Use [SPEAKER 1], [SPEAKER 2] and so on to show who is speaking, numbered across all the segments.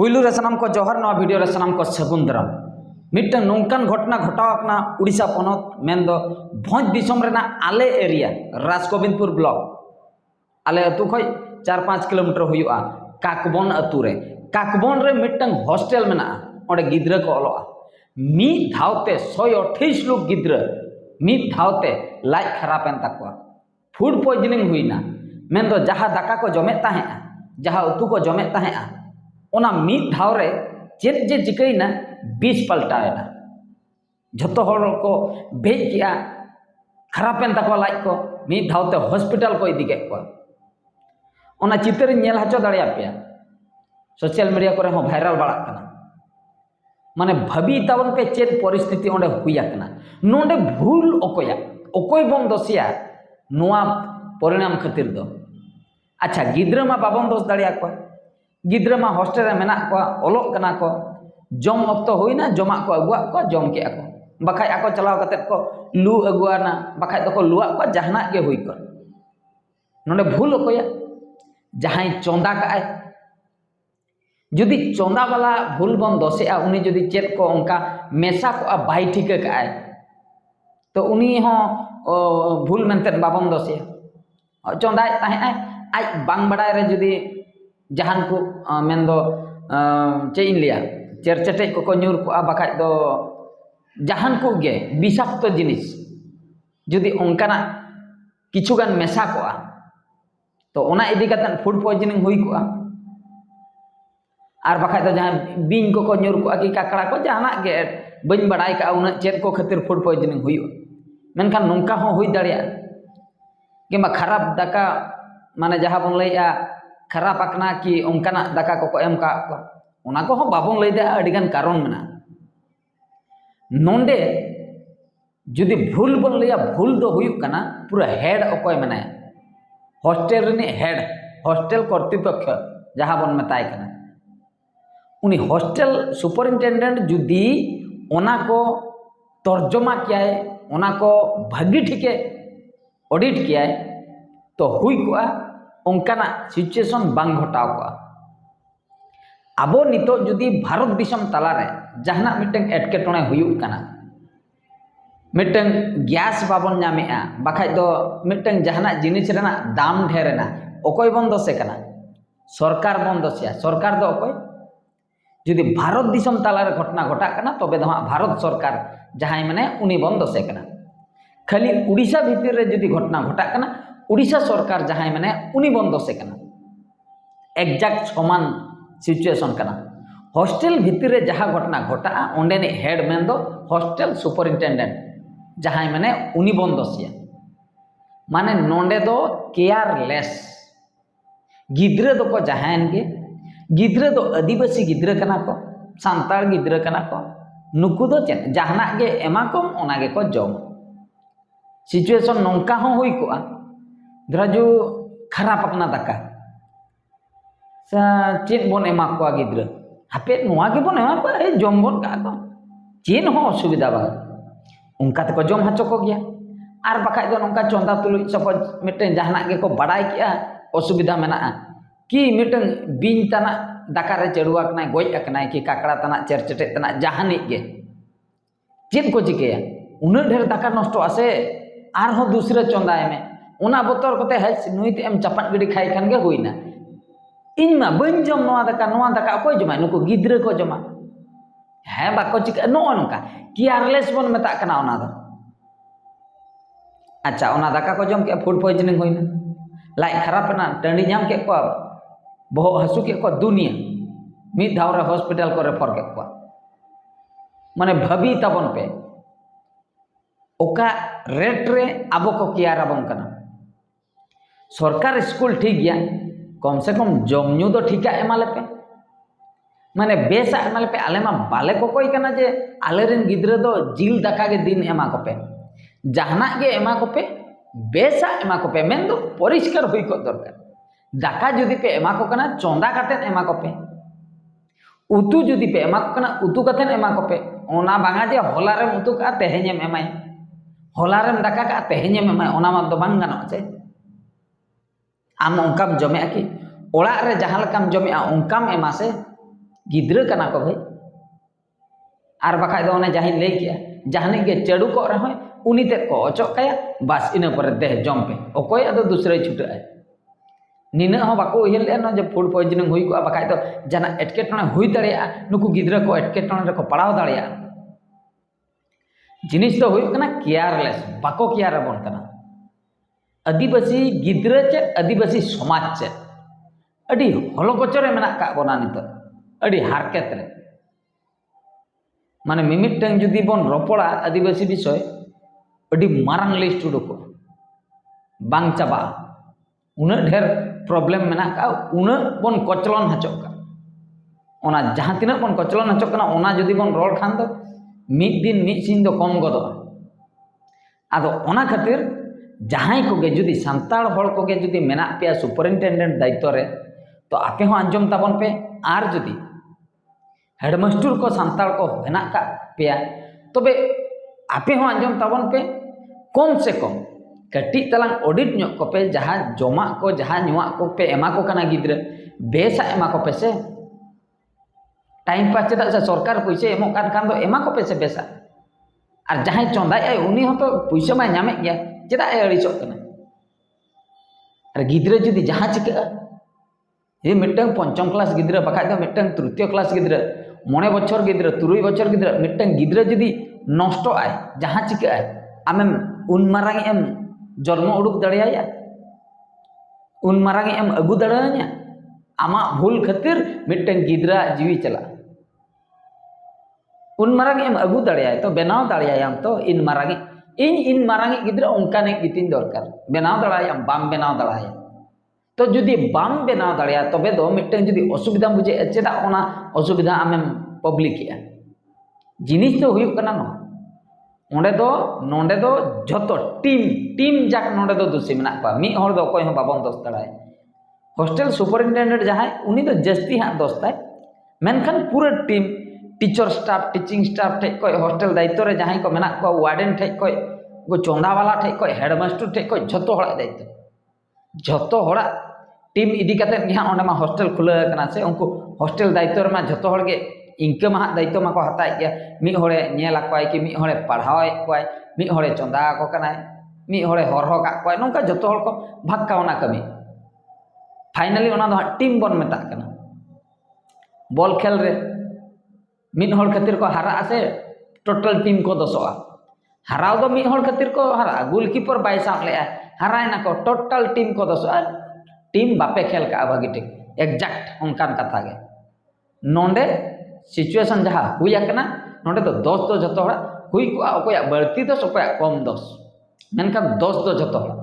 [SPEAKER 1] पुलू रे सनाम को जोहर नवा वीडियो रे सनाम को सगुन दाराम मिट्टन नौकान घटना घटावना उड़ीसा पनत मेन दो भोज दिसम रेना आले एरिया राजगोविंदपुर ब्लॉक आले अतु खय 4-5 किलोमीटर हुआ काकबन अतु रे काकबन रे मिट्टन हॉस्टल मेना ओडे गिद्रा को अलोआ मी धावते 128 लोग गिद्रा मी धावते लाइट खराब एन तकवा फूड पॉइजनिंग हुईना मेन दो जहा दाका को जमे ताहे जहा उतु को जमे ताहे ओना मीद धाव रे चेत जे चिकैना 20 पलटाएना झतो हर को भेज किया खराबेन तको लाइक को मीद धावते हॉस्पिटल को इदी के को ओना चित्र नेल हचो दाड़िया पे सोशल मीडिया करे हो वायरल बाड़ा कना माने भाबी तावन पे चेत परिस्थिति ओंडे हुया कना नोंडे भूल ओकोया ओकोय बम दोसिया नोआ परिणाम खातिर दो अच्छा गिद्रा मा बाबन दोस दाड़िया को गिद्रा मा हॉस्टल रे मेना को ओलोक कना को जम अक्तो होइना जमा को अगुआ को जम के को बखाय आको चलाव कते को लू अगुआना बखाय तो को लुआ को जहाना के हुई को नोंडे भूल ओकोया जहां चोंदा का जुदी चोंदा वाला भूल बन दोसेआ उनी जुदी चेत को उनका मेसा को बाई ठीक का तो उनी हो भूल मेनते बाबन दोसेआ चोंदा ताहे आज बांग बड़ाय रे जुदी जहान को मेन दो चेइन लिया चेरचटे को न्यूर को बखाय दो जहान को गे विषाक्त जिनिस जुदी उनकाना किछुगान मेसा को तो ओना इदी कतन फूड पॉइजनिंग हुई को आर बखाय दो जहां बिंग को न्यूर को कि काकड़ा को जहाना गे बइन बड़ाय का उना चेत को खातिर फूड पॉइजनिंग हुई मेनखान नोंका हो हुई दाड़िया कि खराब दाका माने जहां बन लैया खराब आकना कि उनकाना दाका को एम का ओना को हो बाबन लैदा अडिगान कारण मेना नोंडे जुदी भूल बन लैया भूल दो हुयुक कना पूरा हेड अकोय मेनाया हॉस्टल रे हेड हॉस्टल कर्तृपक्ष जहां बन मेताय कना उनी हॉस्टल सुपरिनटेंडेंट जुदी ओना को तर्जमा कियाय ओना को भागी ठीके ऑडिट कियाय तो हुई को उनकाना सिचुएशन बांग घटाव को अब नितो जुदी भारत दिसम तलारे जहाना मिटन एटकेटोणे हुयुक कना मिटन गैस बाबन नामेआ बखाय दो मिटन जहाना जिनिस रेना दाम ढेरेना ओकोय बन दोसे कना सरकार बन दोसिया सरकार दो ओकोय जुदी भारत दिसम तलारे घटना घटा कना तबे दो भारत सरकार जहाय माने उनी बन दोसे कना खाली उड़ीसा भीतर रे जुदी घटना घटा कना उड़ीसा सरकार जहां माने उनी बन दोसे कना एग्जैक्ट समान सिचुएशन कना हॉस्टल भीतर रे जहां घटना घटा ओंडे ने हेड मैन दो हॉस्टल सुपरिनटेंडेंट जहां माने उनी बन दोसिया माने नोंडे दो केयरलेस गिद्रे दो को जहां गे गिद्रे दो आदिवासी गिद्रे कना को सांतार गिद्रे कना को नुकु दो चेन जहाना गे एमा को ओना गे को जम सिचुएशन नोंका हो हुई को धराजू खराब अपना दाका चेन बन एमा को गिद्रा हापे नोआ के बन एमा को जम बन का को चेन हो असुविधा बा उनका तक जम हचो को गया आर बखाय दो नोंका चोंदा तुलुई सपोज मिटन जहाना गे को बड़ाई किया असुविधा मेना कि मिटन बिन तना दाका रे चेड़ुआ कना गोय अकना कि काकड़ा तना चेरचटे तना जहानी गे चेन को चिकेया उना ढेर दाका नष्ट आसे आर हो दूसरे चोंदाय में उना बोतर कते हज नुई ते एम चपाट गिडी खाई खान गे होइना इनमा बन जम नोआ दाका कोई जमा नुको गिद्रे को जमा है बाको चिका नो नोका केयरलेस बन मेता कना ओना दो अच्छा ओना दाका को जम के फूड पॉइजनिंग होइना लाई खराब ना टंडी जाम के को बहु हसु के को दुनिया मिद धाव रे हॉस्पिटल को रेफर के को माने भाबी तबन पे ओका रेट रे आबो को केयर आबन कना सरकार स्कूल ठीक गया कम से कम जमन्यू तो ठीक एमाले पे माने बेसा एमाले पे आले मा बाले को कोई कना जे आले रेन गिद्रे दो जिल दाका के दिन एमा को पे जहाना गे एमा को पे बेसा एमा को पे मेन दो परिष्कार हुई को दरकार दाका जुदी पे एमा को कना चोंदा काते एमा को पे उतु जुदी पे एमा को कना उतु काते एमा को पे ओना बांगा जे होला रे उतु का तेहेनेम एमाय होला रे दाका का तेहेनेम एमाय ओना मा दो बांग गानो छे आम उनकाम जमे कि ओड़ा रे जहां लकाम जमे उनकाम एमा से गिद्रा कना को भाई और बखाय दो जहाँ लई के जहानी के चड़ू को रहे उनी ते को अचक काया बस इन पर देह जम पे अकोय अदो दूसरे छुटा निना हो बाको उहर लेना जब फूड पॉइजनिंग हुई को बखाय दो जना एटकेटणे हुई दाड़िया नुकु गिद्रा को एटकेटणे रे को पड़ाव दाड़िया जिनिस तो हुई कना केयरलेस बाको केयर बन कना आदिवासी गिद्रा चे आदिवासी समाज चे अड़ी हलकचरे मेना का बना नित अड़ी हारकेत रे माने मिमिटन जुदी बन रोपड़ा आदिवासी विषय अड़ी मारंग लिस्ट उडुको बांग चाबा उना ढेर प्रॉब्लम मेना का उना बन कचलन हचक का ओना जहां तिना बन कचलन हचक कना ओना जुदी बन रोल खान दो मिद दिन मिद सिन दो कम गदो आदो ओना खातिर जहां कोगे जुदी सांताल हड़ कोगे जुदी मेना पे सुपरिनटेंडेंट दायित्व रे तो आपे हो आंजम ताबन पे आर जुदी हेडमास्टर को सांताल को हेना का पे तबे आपे हो आंजम ताबन पे कम से कम कटी तलांग ऑडिट ᱧᱚᱜ को पे जहां जमा को जहां ᱧᱩᱣᱟᱜ को पे एमा को कना गिद्रा बेसा एमा को पे से टाइम पास चेदा से सरकार पैसे एमो कान खान दो एमा को पे से बेसा और जहां चंदाय आय उनी हो तो पैसा मा ᱧᱟᱢᱮ गया चेदा ए अड़िसो कना और गिद्रा जुदी जहां चिका ये मिटंग पंचम क्लास गिद्रा बखाय दो मिटंग तृतीय क्लास गिद्रा 9 बछर गिद्रा 3 बछर गिद्रा मिटंग गिद्रा जुदी नष्ट आय जहां चिका आय आमेम उन मारांग एम जन्म उडुक दाड़िया उन मारांग एम अगु दाड़िया आमा भूल खातिर मिटंग गिद्रा जीवी चला उन मारांग एम अगु दाड़िया तो बनाव दाड़िया तो इन मारांग गिद्रा उनकाने गितिन दरकार बनाव दाड़िया बाम बनाव दाड़िया तो जुदी बाम बनाव दाड़िया तबे दो मिटंग जुदी असुविधा बुझे चेदा ओना असुविधा आमेम पब्लिक या जिनिस तो हुयुक कना न नोंडे दो झोतो टीम जाक नोंडे दो दोषी मेना पा मी हर दो कोई हो बाबन दोष दाड़ाय हॉस्टल सुपरिनटेंडेंट जहां उनी तो जस्ती हां दोस्ताय मेनखान पूरा team teacher staff teaching staff ठे कोई हॉस्टल दायित्व रे जहां को मेना को वार्डन ठे कोई गो चोंदा वाला ठे कोई हेडमास्टर ठे कोई झोतो हड़ा दायित्व झोतो हड़ा टीम इदी कते हां ओंडे मा हॉस्टल खुला कना से उनको हॉस्टल दायित्व रे मा झोतो हड़ के इनके मा दायित्व मा को हताय गया मी हड़े नेला कोय कि मी हड़े पढ़ावे कोय मी हड़े चोंदा को कनाय मी हड़े हरहो का कोय नोंका जतो हड़ को भाग कावना कमी फाइनली ओना दो टीम बन मेता कना बॉल खेल रे मिद हड़ खातिर को हारा आसे टोटल टीम को दोसोआ हराव दो मिद हड़ खातिर को हारा गोलकीपर बाय साब ले हराय ना को टोटल टीम को दोसोआ टीम बापे खेल का भागी ठीक एग्जैक्ट उनकान कथा गे नोंडे सिचुएशन जहाँ हुई आकना नोंडे तो दोष दो जतो हड़ा हुई को अकोया बढ़ती दोष अकोया कम दोष मेनखान दोष दो जतो हड़ा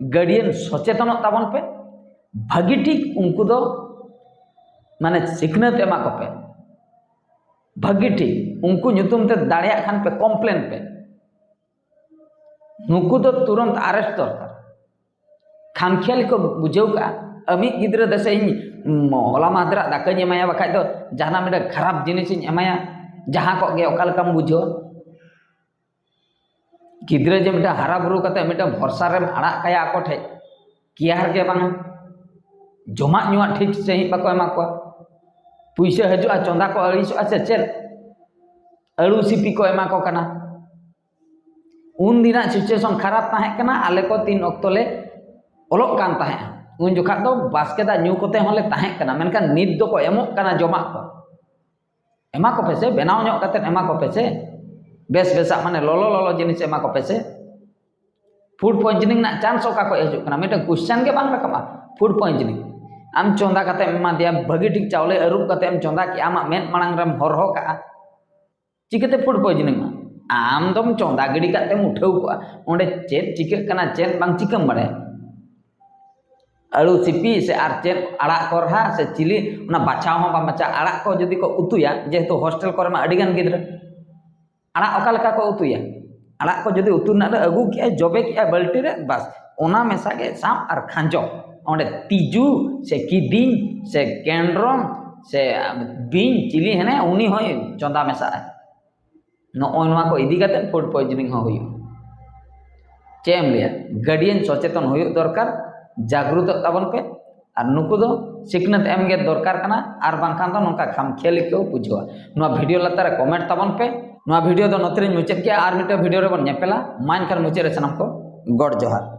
[SPEAKER 1] गार्डियन सचेतन ताबन पे भागी ठीक उनको दो माने सिखनत एमा को पे भागी ठीक उनको ᱧᱩᱛᱩᱢ ते दाड़िया खान पे कम्प्लेन पे नुकु दो तुरंत अरेस्ट दरकार खामखियाली को बुझेव का अमी गिद्रा दसे होला मादरा दाकाኝ एमाया बखाय दो जहाना मेडा खराब जिनिस एमाया जहां को गे ओका लकाम बुझो गिद्रा जे मेडा हारा बुरु कते मेडा भरसा रे आड़ा काया आको ठे केयार के बांग जमा ᱧᱩᱣᱟ ठीक सही बाको एमा को पुइसा हजुआ चंदा को अड़िसो से चेल अड़ू सिपी को एमा को कना उन दिना सिचुएशन खराब ताहे कना आले को 3 अक्तोले ओलोक कान ताहे उन जोखा दो बास्केदा ᱧᱩ कोते होले ताहे कना मेनखान नित दो को एमोक कना जमा को एमा को पेसे बनाव ᱧᱚᱜ कते एमा को पेसे बेस बेसा माने लोलो जिनिस एमा को पेसे फूड पॉइजनिंग ना चांस ओका को हजु कना मेटा क्वेश्चन के बांग रकमा फूड पॉइजनिंग आम चोंदा कते एमा दिया भगी ठीक चावले अरुप कते एम चोंदा कि आमा मेन मांग रम हरहो का चिकते फूड पॉइजनिंग आम दम चोंदा गिडी कते उठाव को ओंडे चेत चिक कना चेत बांग चिकम बाड़े अड़ू सिपी से आर चेत आड़ा करहा से चिली उना बाछाव हो बाचा आड़ा को जदी को उतुया जेहेतु हॉस्टल करे मा अडिगान गिद्रा आड़ा ओका लका को उतुया आड़ा को जदी उतु ना अगु के जबे के बाल्टी रे बस ओना मेसा के साम आर खांजो ओंडे तिजू से किदिन से केंड्रम से बिन चिली हेने उनी होय चंदा मेसा नोआ को इदी कते फूड पॉइजनिंग हो हुई चेम लिया गार्डियन सचेतन हुई दरकार जागरूक ताबन पे और नुकु दो सिखनत एमगे दरकार कना और बांखान दो नोका खाम खेल के बुझवा नुआ वीडियो लतारे कमेंट ताबन पे नुआ वीडियो दो नतरे मुचेद के और मिटे वीडियो रे बन नेपेला मान कर मुचे रे सनम को गॉड जोहार।